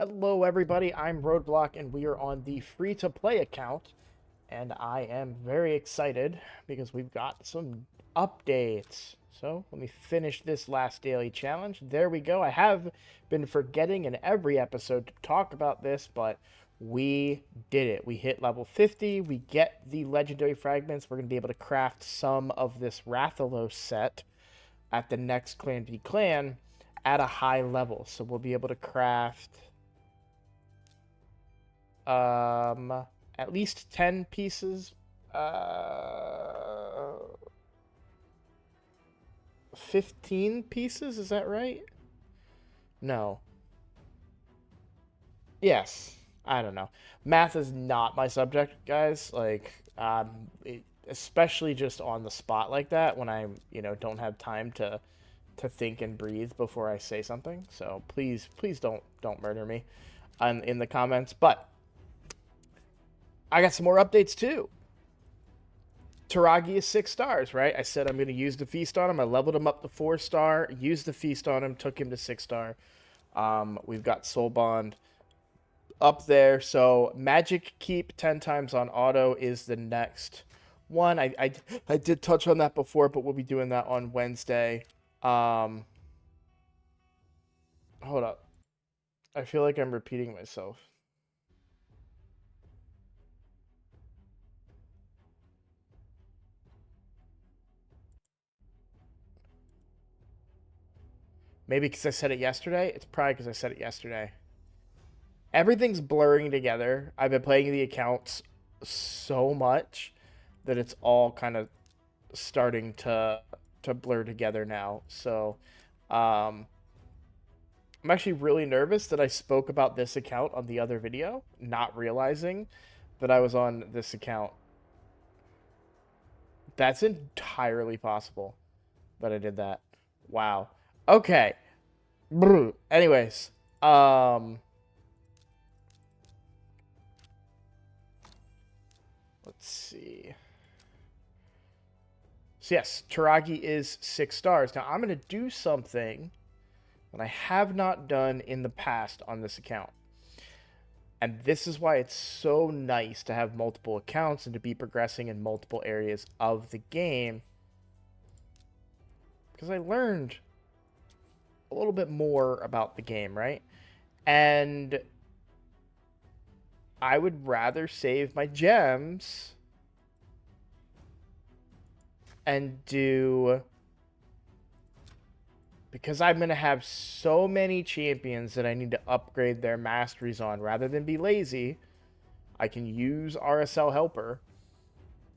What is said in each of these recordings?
Hello, everybody. I'm Roadblock, and we are on the free-to-play account. And I am very excited because we've got some updates. So let me finish this last daily challenge. There we go. I have been forgetting in every episode to talk about this, but we did it. We hit level 50. We get the legendary fragments. We're going to be able to craft some of this Rathalos set at the next Clan v Clan at a high level. So we'll be able to craft at least 10 pieces. 15 pieces, is that right? No. Yes. I don't know. Math is not my subject, guys. Especially just on the spot like that when I, don't have time to think and breathe before I say something. So please don't murder me in the comments. But I got some more updates too. Taragi is 6 stars, right? I said I'm going to use the feast on him. I leveled him up to 4-star, used the feast on him, took him to 6-star. We've got Soul Bond up there. So Magic Keep 10 times on auto is the next one. I did touch on that before, but we'll be doing that on Wednesday. Hold up. I feel like I'm repeating myself. Maybe because I said it yesterday. It's probably because I said it yesterday. Everything's blurring together. I've been playing the accounts so much that it's all kind of starting to blur together now. So, I'm actually really nervous that I spoke about this account on the other video, not realizing that I was on this account. That's entirely possible that I did that. Wow. Okay. Anyways, let's see. So yes, Taragi is 6 stars. Now I'm going to do something that I have not done in the past on this account. And this is why it's so nice to have multiple accounts and to be progressing in multiple areas of the game. Because I learned a little bit more about the game, right? And I would rather save my gems and do, because I'm going to have so many champions that I need to upgrade their masteries on. Rather than be lazy, I can use RSL Helper,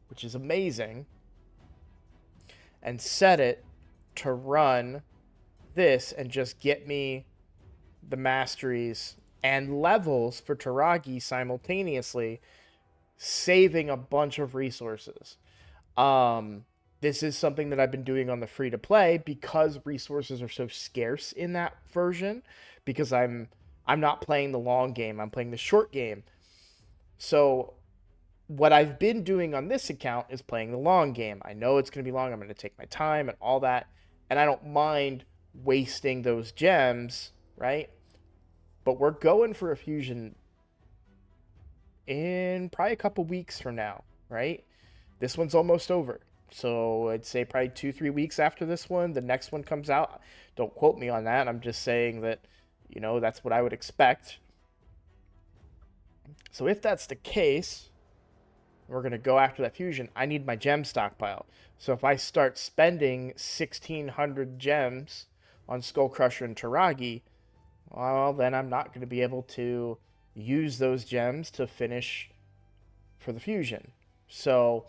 which is amazing, and set it to run this and just get me the masteries and levels for Taragi simultaneously, saving a bunch of resources. This is something that I've been doing on the free to play because resources are so scarce in that version, because I'm not playing the long game, I'm playing the short game. So what I've been doing on this account is playing the long game. I know it's going to be long, I'm going to take my time and all that, and I don't mind wasting those gems, right? But we're going for a fusion in probably a couple weeks from now, right? This one's almost over. So I'd say probably 2-3 weeks after this one, the next one comes out. Don't quote me on that. I'm just saying that, that's what I would expect. So if that's the case, we're going to go after that fusion. I need my gem stockpile. So if I start spending 1,600 gems on Skull Crusher and Taragi, well, then I'm not going to be able to use those gems to finish for the fusion. So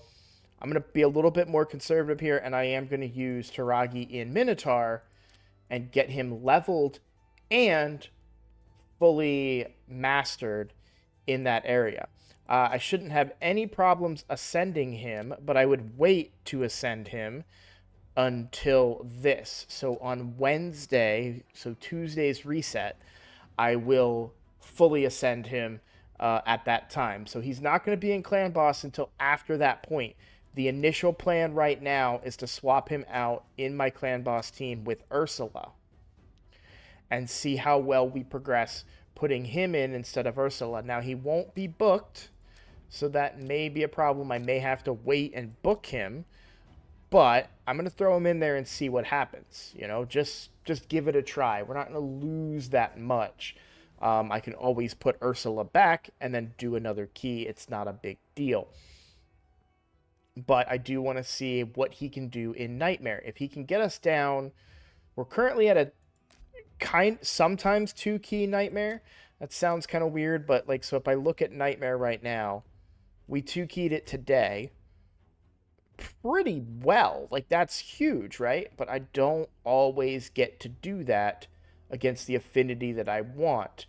I'm going to be a little bit more conservative here, and I am going to use Taragi in Minotaur and get him leveled and fully mastered in that area. I shouldn't have any problems ascending him, but I would wait to ascend him until this. So on Wednesday, so Tuesday's reset, I will fully ascend him at that time. So he's not going to be in Clan Boss until after that point. The initial plan right now is to swap him out in my Clan Boss team with Ursula and see how well we progress putting him in instead of Ursula. Now, he won't be booked, so that may be a problem. I may have to wait and book him, but I'm going to throw him in there and see what happens. You know, just give it a try. We're not going to lose that much. I can always put Ursula back and then do another key. It's not a big deal. But I do want to see what he can do in Nightmare. If he can get us down, we're currently at a sometimes 2-key Nightmare. That sounds kind of weird, but like, so if I look at Nightmare right now, we 2-keyed it today pretty well. Like, that's huge, right? But I don't always get to do that against the affinity that I want.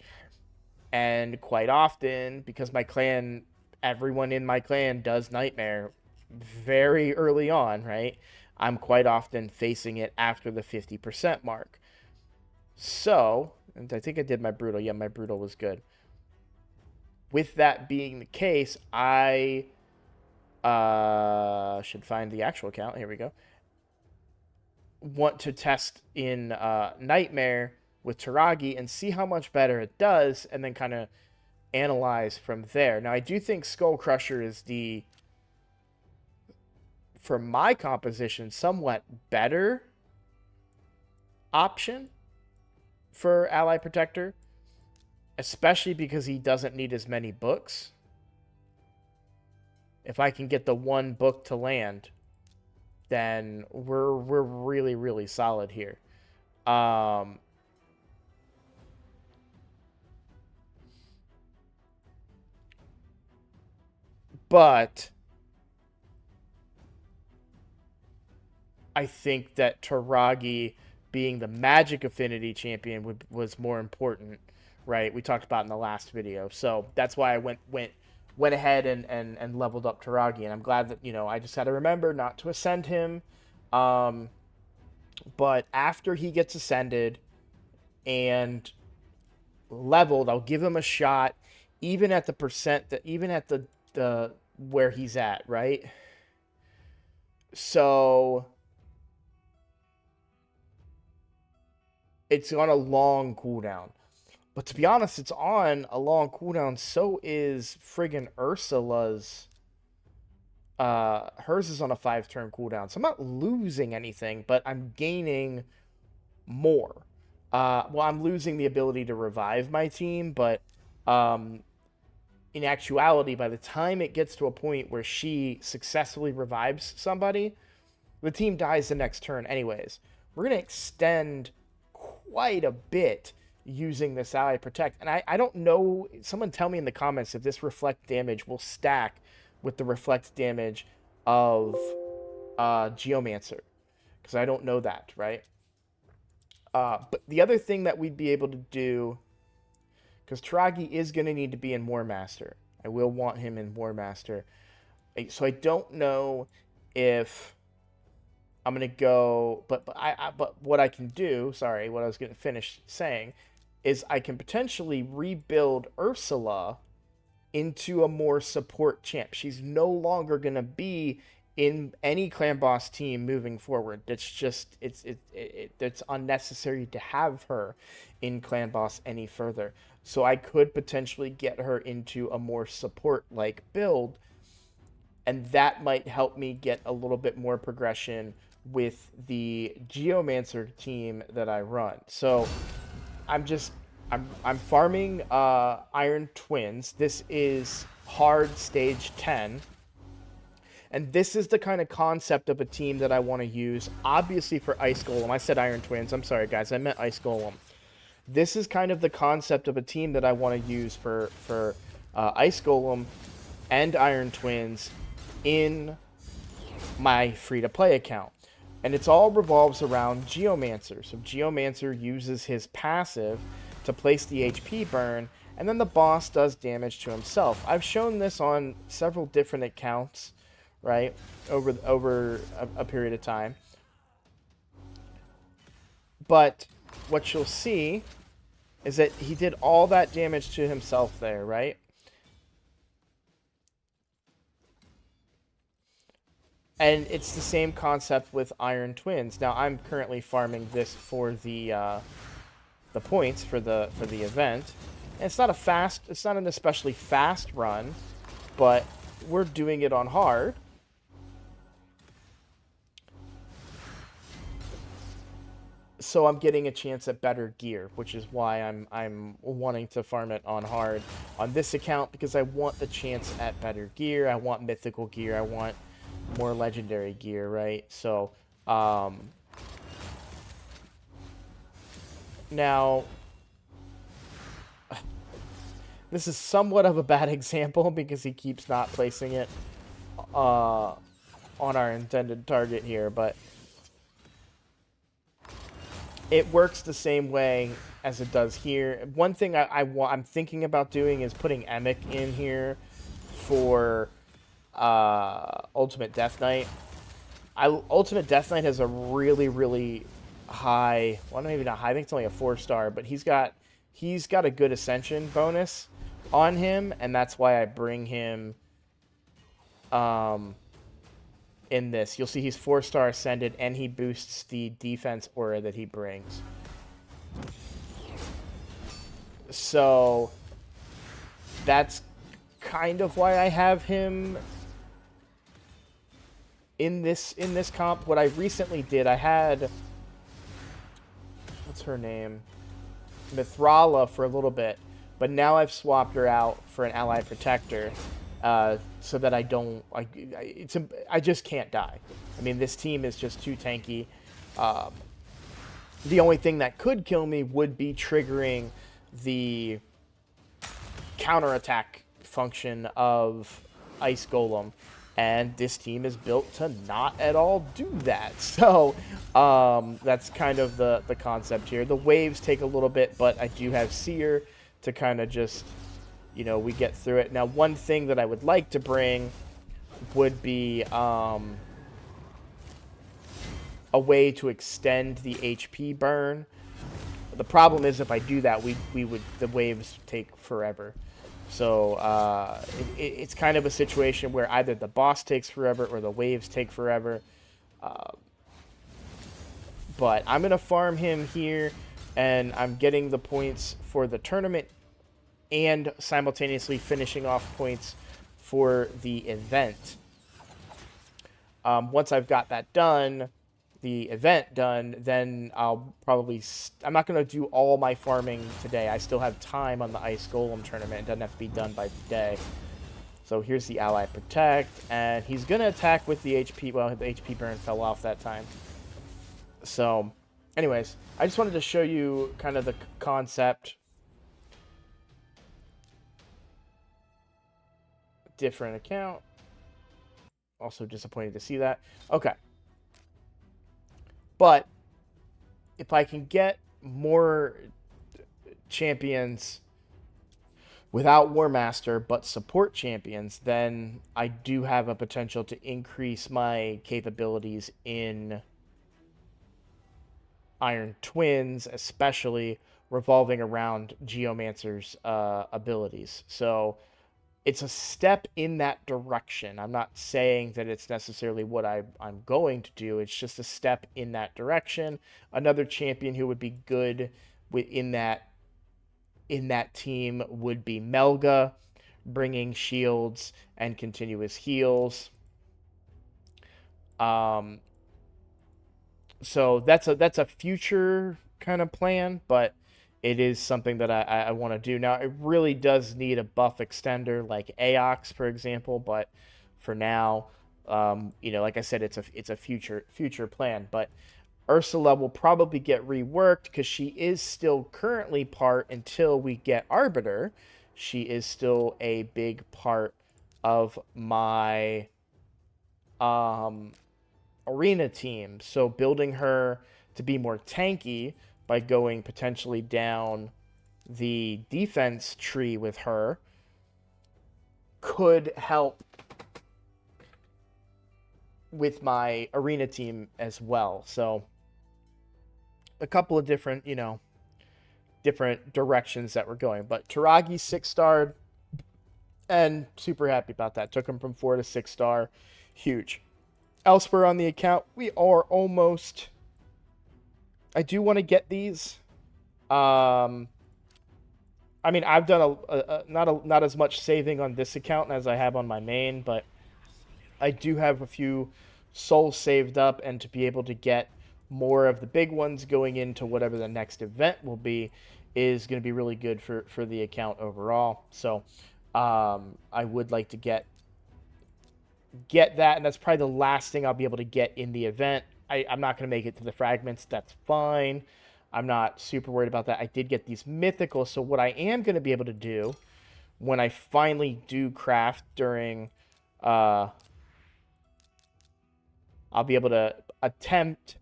And quite often, because my clan, everyone in my clan does Nightmare very early on, right? I'm quite often facing it after the 50% mark. So, and I think I did my Brutal. Yeah, my Brutal was good. With that being the case, I should find the actual count. Here we go. Want to test in Nightmare with Taragi and see how much better it does, and then kind of analyze from there. Now, I do think Skull Crusher is the, for my composition, somewhat better option for Ally Protector, especially because he doesn't need as many books. If I can get the one book to land, then we're really, really solid here. But I think that Taragi being the magic affinity champion was more important, right? We talked about in the last video. So that's why I went ahead and leveled up Taragi. And I'm glad that, you know, I just had to remember not to ascend him. But after he gets ascended and leveled, I'll give him a shot, even at the percent that, even at the where he's at, right? So it's on a long cooldown. But to be honest, it's on a long cooldown. So is friggin' Ursula's. Hers is on a 5-turn cooldown. So I'm not losing anything, but I'm gaining more. Well, I'm losing the ability to revive my team, but in actuality, by the time it gets to a point where she successfully revives somebody, the team dies the next turn anyways. We're going to extend quite a bit using this Ally Protect. And I don't know, someone tell me in the comments if this reflect damage will stack with the reflect damage of Geomancer, because I don't know that, right? But the other thing that we'd be able to do, because Taragi is going to need to be in War Master. I will want him in War Master. So I don't know if I'm going to go, but what I can do, sorry, what I was going to finish saying, is I can potentially rebuild Ursula into a more support champ. She's no longer going to be in any clan boss team moving forward. It's just, it's unnecessary to have her in clan boss any further. So I could potentially get her into a more support-like build, and that might help me get a little bit more progression with the Geomancer team that I run. So I'm farming Iron Twins. This is hard stage 10. And this is the kind of concept of a team that I want to use. Obviously for Ice Golem. I said Iron Twins. I'm sorry, guys. I meant Ice Golem. This is kind of the concept of a team that I want to use for Ice Golem and Iron Twins in my free-to-play account. And it's all revolves around Geomancer. So Geomancer uses his passive to place the HP burn, and then the boss does damage to himself. I've shown this on several different accounts, right, over a period of time. But what you'll see is that he did all that damage to himself there, right? And it's the same concept with Iron Twins. Now, I'm currently farming this for the points for the event. And it's not an especially fast run, but we're doing it on hard. So I'm getting a chance at better gear, which is why I'm wanting to farm it on hard on this account, because I want the chance at better gear. I want mythical gear. I want more legendary gear, right? So now this is somewhat of a bad example because he keeps not placing it on our intended target here, but it works the same way as it does here. One thing I'm thinking about doing is putting Emic in here for Ultimate Death Knight. Ultimate Death Knight has a really, really high, well, maybe not high, I think it's only a 4-star, but he's got a good ascension bonus on him, and that's why I bring him in this. You'll see he's 4-star ascended, and he boosts the defense aura that he brings. So that's kind of why I have him in this comp. What I recently did, I had, what's her name, Mithrala for a little bit, but now I've swapped her out for an ally protector, so that I don't, I just can't die. I mean, this team is just too tanky. The only thing that could kill me would be triggering the counterattack function of Ice Golem, and this team is built to not at all do that. So that's kind of the concept here. The waves take a little bit, but I do have Seer to kind of just, you know, we get through it. Now, one thing that I would like to bring would be a way to extend the HP burn. The problem is if I do that, the waves take forever. So it's kind of a situation where either the boss takes forever or the waves take forever. But I'm going to farm him here, and I'm getting the points for the tournament and simultaneously finishing off points for the event. Once I've got that done, the event done, then I'll probably... I'm not going to do all my farming today. I still have time on the Ice Golem tournament. It doesn't have to be done by today. So here's the Ally Protect, and he's going to attack with the HP... Well, the HP burn fell off that time. So, anyways, I just wanted to show you kind of the concept. Different account. Also disappointed to see that. Okay. But if I can get more champions without War Master, but support champions, then I do have a potential to increase my capabilities in Iron Twins, especially revolving around Geomancer's abilities. So it's a step in that direction. I'm not saying that it's necessarily what I'm going to do. It's just a step in that direction. Another champion who would be good in that team would be Melga, bringing shields and continuous heals. So that's a future kind of plan, but it is something that I want to do. Now, it really does need a buff extender like Aox, for example, but for now, you know, like I said, it's a future plan. But Ursula will probably get reworked because she is still currently part, until we get Arbiter, she is still a big part of my arena team. So building her to be more tanky by going potentially down the defense tree with her could help with my arena team as well. So a couple of different, you know, different directions that we're going. But Taragi 6-starred, and super happy about that. Took him from 4 to 6-star. Huge. Elsewhere on the account, we are almost... I do want to get these. I mean, I've done not as much saving on this account as I have on my main, but I do have a few souls saved up, and to be able to get more of the big ones going into whatever the next event will be is going to be really good for the account overall. So I would like to get that, and that's probably the last thing I'll be able to get in the event. I'm not going to make it to the fragments. That's fine. I'm not super worried about that. I did get these mythical, so what I am going to be able to do when I finally do craft during I'll be able to attempt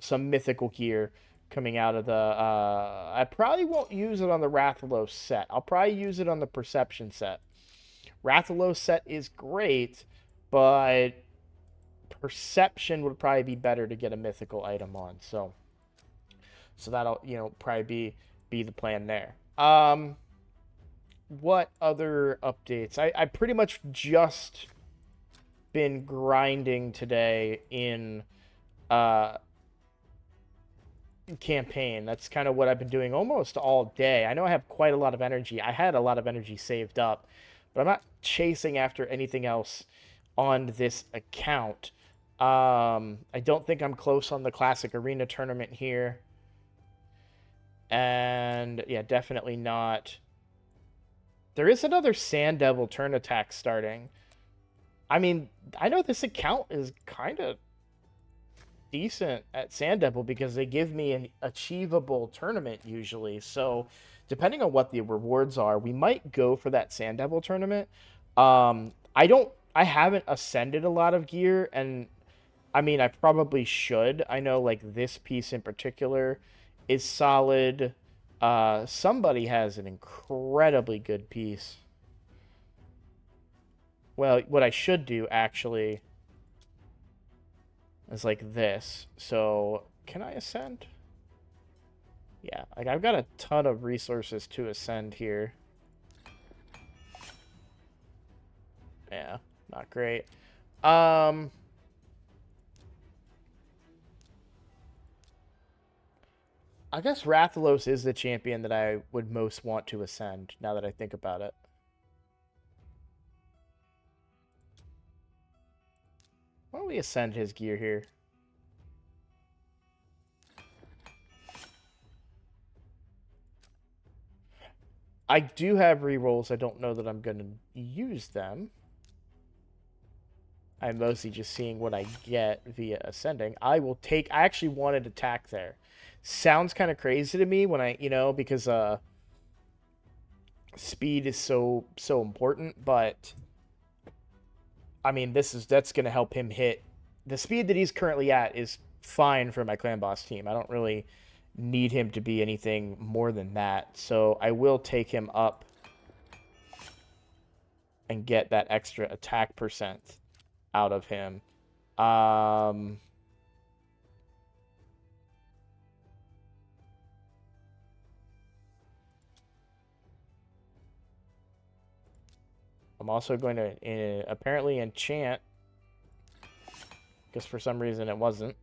some mythical gear coming out of the I probably won't use it on the Rathalos set. I'll probably use it on the Perception set. Rathalos set is great, but Perception would probably be better to get a mythical item on. So that'll, probably be the plan there. What other updates? I pretty much just been grinding today in campaign. That's kind of what I've been doing almost all day. I know I have quite a lot of energy. I had a lot of energy saved up, but I'm not chasing after anything else on this account. I don't think I'm close on the Classic Arena tournament here. And yeah, definitely not. There is another Sand Devil turn attack starting. I mean, I know this account is kind of decent at Sand Devil because they give me an achievable tournament usually. So, depending on what the rewards are, we might go for that Sand Devil tournament. I haven't ascended a lot of gear, and I mean, I probably should. I know, like, this piece in particular is solid. Somebody has an incredibly good piece. Well, what I should do, actually, is like this. So, can I ascend? Yeah, like, I've got a ton of resources to ascend here. Yeah, not great. I guess Rathalos is the champion that I would most want to ascend, now that I think about it. Why don't we ascend his gear here? I do have rerolls. I don't know that I'm going to use them. I'm mostly just seeing what I get via ascending. I actually wanted attack there. Sounds kind of crazy to me when because speed is so important, but I mean, that's going to help him hit. The speed that he's currently at is fine for my clan boss team. I don't really need him to be anything more than that. So I will take him up and get that extra attack percent out of him. I'm also going to apparently enchant, because for some reason it wasn't.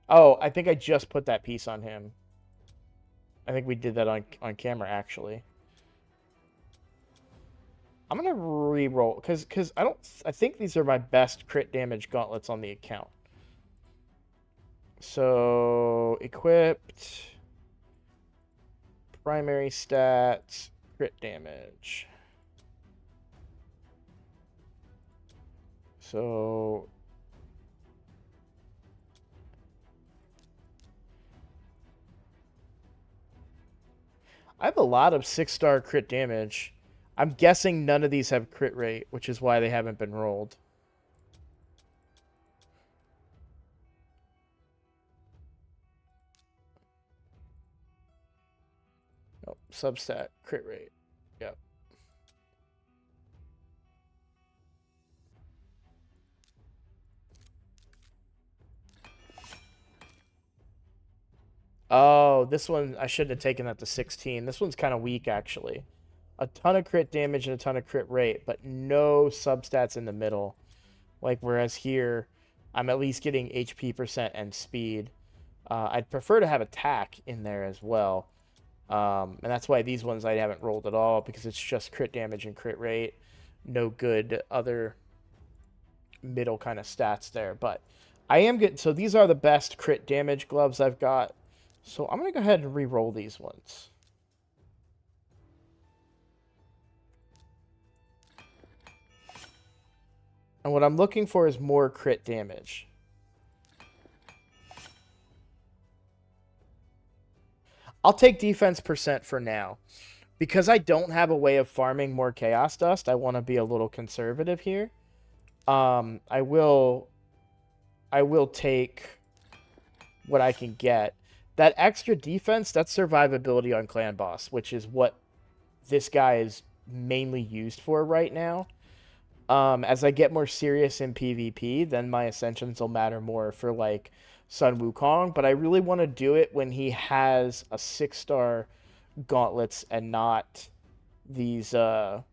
Oh, I think I just put that piece on him. I think we did that on camera, actually. I'm gonna re-roll because I think these are my best crit damage gauntlets on the account. So equipped, primary stats, crit damage. So I have a lot of 6-star crit damage. I'm guessing none of these have crit rate, which is why they haven't been rolled. Nope, substat, crit rate. Yep. Oh, this one, I shouldn't have taken that to 16. This one's kind of weak, actually. A ton of crit damage and a ton of crit rate, but no substats in the middle. Like, whereas here, I'm at least getting HP percent and speed. I'd prefer to have attack in there as well. And that's why these ones I haven't rolled at all, because it's just crit damage and crit rate. No good other middle kind of stats there. But I am getting... So these are the best crit damage gloves I've got. So I'm going to go ahead and re-roll these ones. And what I'm looking for is more crit damage. I'll take defense percent for now. Because I don't have a way of farming more Chaos Dust, I want to be a little conservative here. I will take what I can get. That extra defense, that's survivability on Clan Boss, which is what this guy is mainly used for right now. As I get more serious in PvP, then my Ascensions will matter more for, like, Sun Wukong. But I really want to do it when he has a 6-star gauntlets and not these 5-star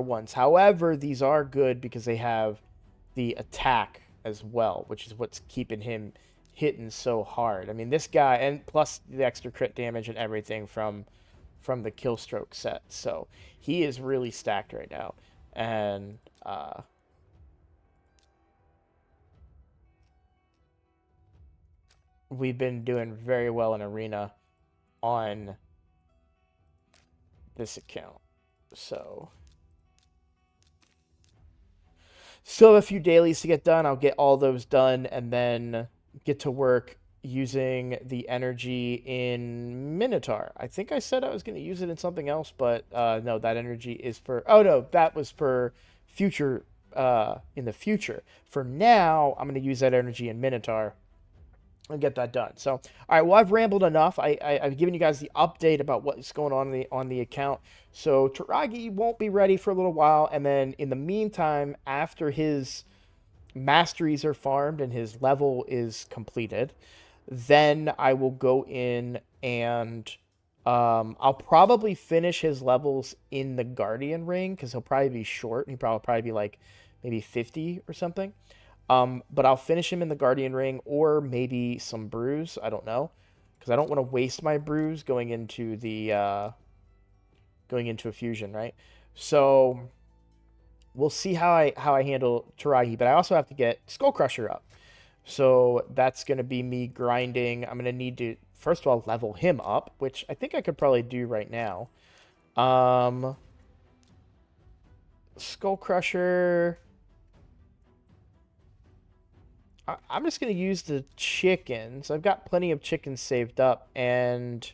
ones. However, these are good because they have the attack as well, which is what's keeping him hitting so hard. I mean, this guy, and plus the extra crit damage and everything from the Killstroke set. So he is really stacked right now. And we've been doing very well in Arena on this account. So still have a few dailies to get done. I'll get all those done and then get to work using the energy in Minotaur. I think I said I was going to use it in something else, but no, that energy is for... Oh, no, that was for future, in the future. For now, I'm going to use that energy in Minotaur and get that done. So, all right, well, I've rambled enough. I've given you guys the update about what's going on the account. So Taragi won't be ready for a little while, and then in the meantime, after his masteries are farmed and his level is completed, then I will go in and I'll probably finish his levels in the Guardian Ring, because he'll probably be short. He'll probably be like maybe 50 or something. But I'll finish him in the Guardian Ring, or maybe some brews. I don't know, because I don't want to waste my brews going into a fusion, right? So we'll see how I handle Taragi, but I also have to get Skullcrusher up. So that's going to be me grinding. I'm going to need to, first of all, level him up, which I think I could probably do right now. Skullcrusher... I'm just going to use the chickens. I've got plenty of chickens saved up, and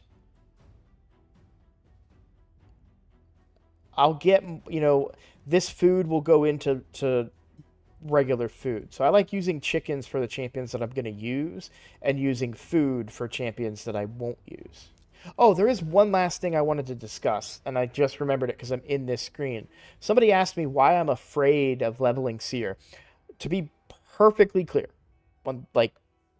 I'll get, this food will go into regular food. So I like using chickens for the champions that I'm going to use, and using food for champions that I won't use. Oh, there is one last thing I wanted to discuss, and I just remembered it because I'm in this screen. Somebody asked me why I'm afraid of leveling Seer. To be perfectly clear, like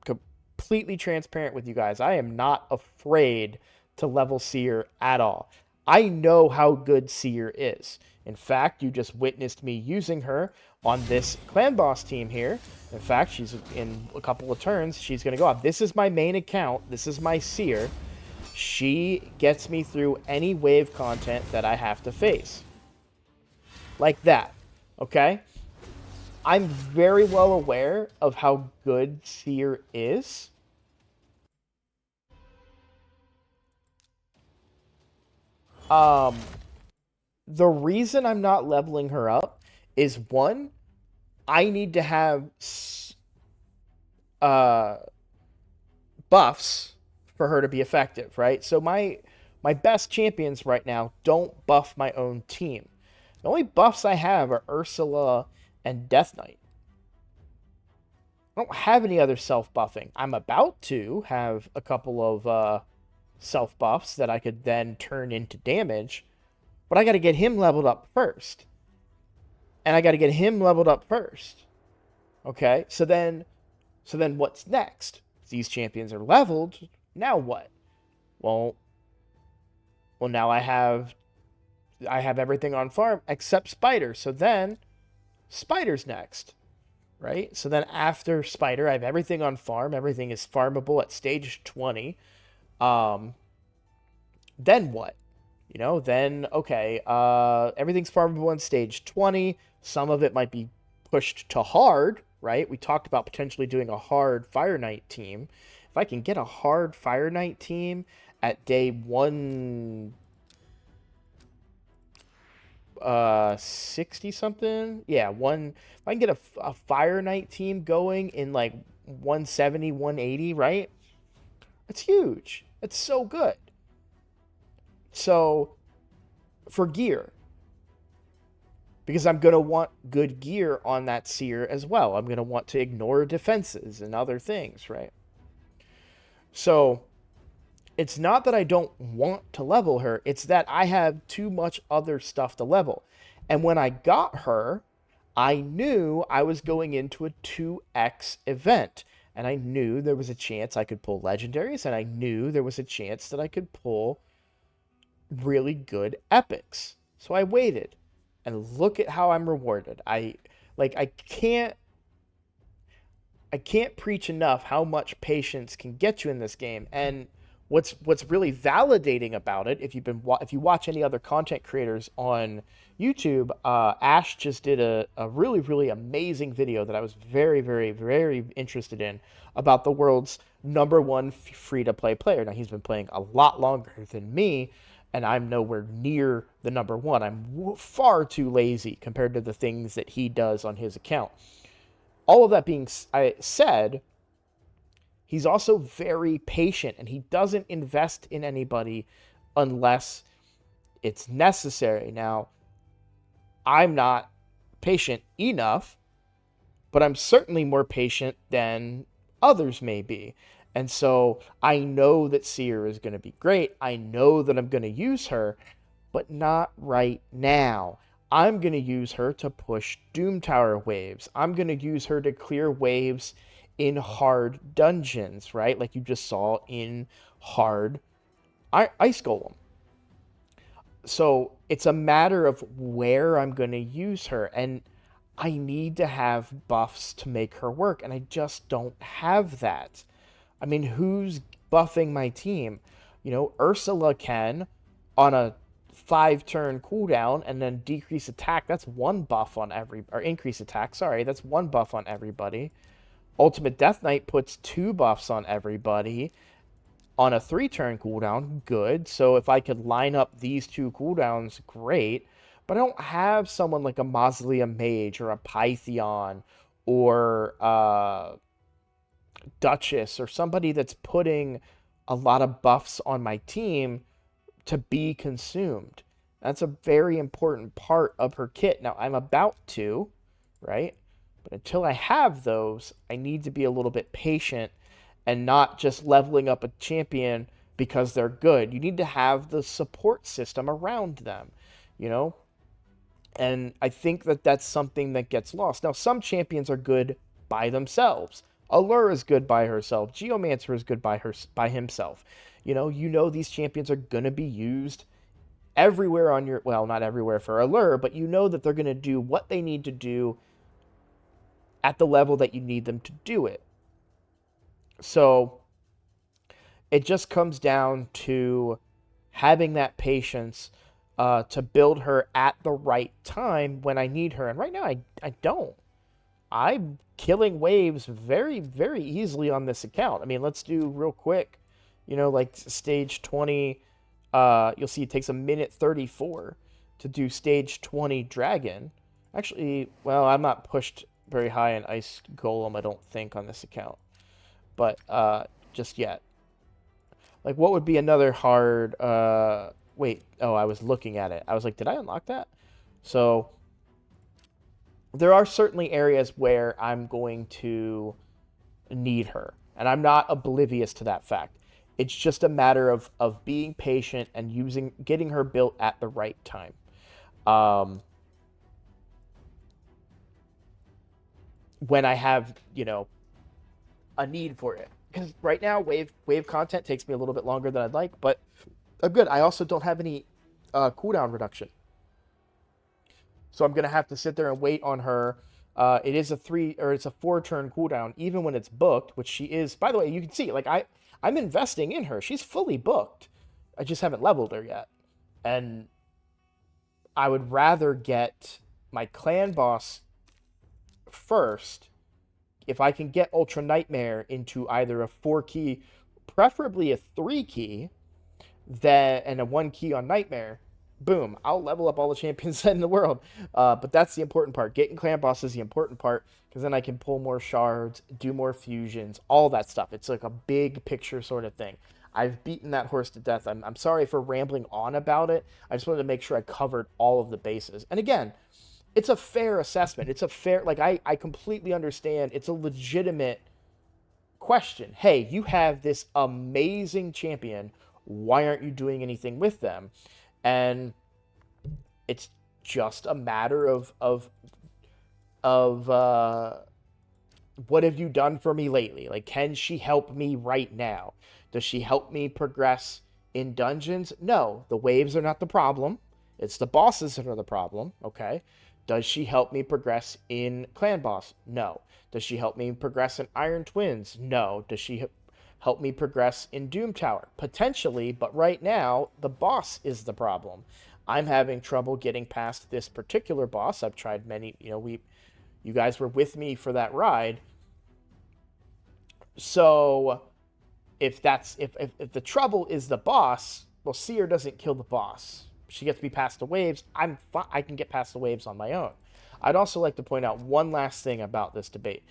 completely transparent with you guys, I am not afraid to level Seer at all. I know how good Seer is. In fact, you just witnessed me using her on this clan boss team here. In fact, she's in a couple of turns, she's going to go off. This is my main account. This is my Seer. She gets me through any wave content that I have to face. Like that. Okay? I'm very well aware of how good Seer is. The reason I'm not leveling her up is, one, I need to have buffs for her to be effective, right? So my best champions right now don't buff my own team. The only buffs I have are Ursula and Death Knight. I don't have any other self-buffing. I'm about to have a couple of self-buffs that I could then turn into damage, but I got to get him leveled up first. And I got to get him leveled up first. Okay? So then what's next? If these champions are leveled, now what? Well, now I have everything on farm except Spider. So then Spider's next. right? So then after Spider, I have everything on farm. Everything is farmable at stage 20. Um, then what? Then okay, everything's farmable in stage 20. Some of it might be pushed to hard, right? We talked about potentially doing a hard Fire Knight team. If I can get a hard Fire Knight team at day 160 something, yeah, one if I can get a Fire Knight team going in like 170, 180, right? That's huge. That's so good. So for gear, because I'm going to want good gear on that seer as well. I'm going to want to ignore defenses and other things, right? So it's not that I don't want to level her, it's that I have too much other stuff to level. And when I got her, I knew I was going into a 2x event. And I knew there was a chance I could pull legendaries, and I knew there was a chance that I could pull really good epics. So I waited, and look at how I'm rewarded. I can't preach enough how much patience can get you in this game. And what's really validating about it, if you watch any other content creators on YouTube, Ash just did a really really amazing video that I was very very very interested in about the world's number one free to play player. Now he's been playing a lot longer than me, and I'm nowhere near the number one. I'm far too lazy compared to the things that he does on his account. All of that being said, he's also very patient, and he doesn't invest in anybody unless it's necessary. Now, I'm not patient enough, but I'm certainly more patient than others may be. And so I know that Seer is going to be great. I know that I'm going to use her, but not right now. I'm going to use her to push Doom Tower waves. I'm going to use her to clear waves in hard dungeons, right? Like you just saw in hard Ice Golem. So it's a matter of where I'm going to use her. And I need to have buffs to make her work. And I just don't have that. I mean, who's buffing my team? Ursula can on a 5-turn cooldown and then decrease attack. That's one buff on or increase attack. Sorry, that's one buff on everybody. Ultimate Death Knight puts 2 buffs on everybody on a 3-turn cooldown. Good. So if I could line up these 2 cooldowns, great. But I don't have someone like a Mausoleum Mage or a Pythion or Duchess or somebody that's putting a lot of buffs on my team to be consumed. That's a very important part of her kit. Now, I'm about to, right? But until I have those, I need to be a little bit patient and not just leveling up a champion because they're good. You need to have the support system around them, you know? And I think that that's something that gets lost. Now, some champions are good by themselves. Allure is good by herself. Geomancer is good by himself. These champions are going to be used everywhere on your, well, not everywhere for Allure, but you know that they're going to do what they need to do at the level that you need them to do it. So it just comes down to having that patience to build her at the right time when I need her. And right now, I don't. I'm killing waves very, very easily on this account. I mean, let's do real quick. Like stage 20, you'll see it takes a minute 34 to do stage 20 dragon. Actually, well, I'm not pushed very high in Ice Golem, I don't think, on this account. But just yet. Like, what would be another hard... wait, oh, I was looking at it. I was like, did I unlock that? So there are certainly areas where I'm going to need her, and I'm not oblivious to that fact. It's just a matter of being patient and getting her built at the right time. When I have, a need for it. Because right now, wave content takes me a little bit longer than I'd like, but I'm good. I also don't have any cooldown reduction. So I'm going to have to sit there and wait on her It is it's a 4 turn cooldown, even when it's booked, which she is. By the way, you can see, like, I'm investing in her. She's fully booked. I just haven't leveled her yet. And I would rather get my clan boss first if I can get Ultra Nightmare into either a 4 key, preferably a 3 key, and a 1 key on Nightmare. Boom, I'll level up all the champions in the world. But that's the important part. Getting clan boss is the important part, because then I can pull more shards, do more fusions, all that stuff. It's like a big picture sort of thing. I've beaten that horse to death. I'm sorry for rambling on about it. I just wanted to make sure I covered all of the bases. And again, it's a fair assessment. It's a fair, like, I completely understand. It's a legitimate question. Hey, you have this amazing champion. Why aren't you doing anything with them? And it's just a matter of what have you done for me lately? Like, can she help me right now? Does she help me progress in dungeons? No, the waves are not the problem. It's the bosses that are the problem, okay? Does she help me progress in Clan Boss? No. Does she help me progress in Iron Twins? No. Does she help me progress in Doom Tower? Potentially, but right now, the boss is the problem. I'm having trouble getting past this particular boss. I've tried many, you guys were with me for that ride. So if the trouble is the boss, well, Seer doesn't kill the boss. She gets me past the waves. I can get past the waves on my own. I'd also like to point out one last thing about this debate.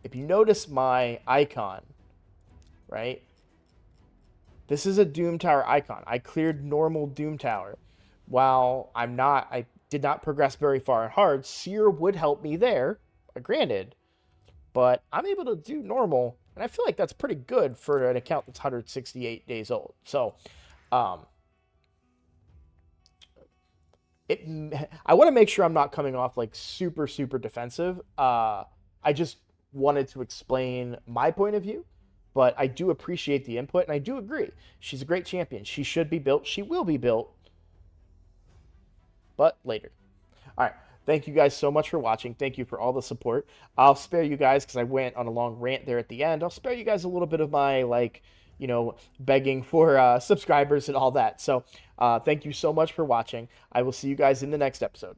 If you notice my icon, right? This is a Doom Tower icon. I cleared normal Doom Tower. While I did not progress very far in hard, Seer would help me there, granted. But I'm able to do normal, and I feel like that's pretty good for an account that's 168 days old. So, I want to make sure I'm not coming off like super, super defensive. I just wanted to explain my point of view, but I do appreciate the input, and I do agree. She's a great champion. She should be built. She will be built, but later. All right. Thank you guys so much for watching. Thank you for all the support. I'll spare you guys, because I went on a long rant there at the end. I'll spare you guys a little bit of my, begging for subscribers and all that. So thank you so much for watching. I will see you guys in the next episode.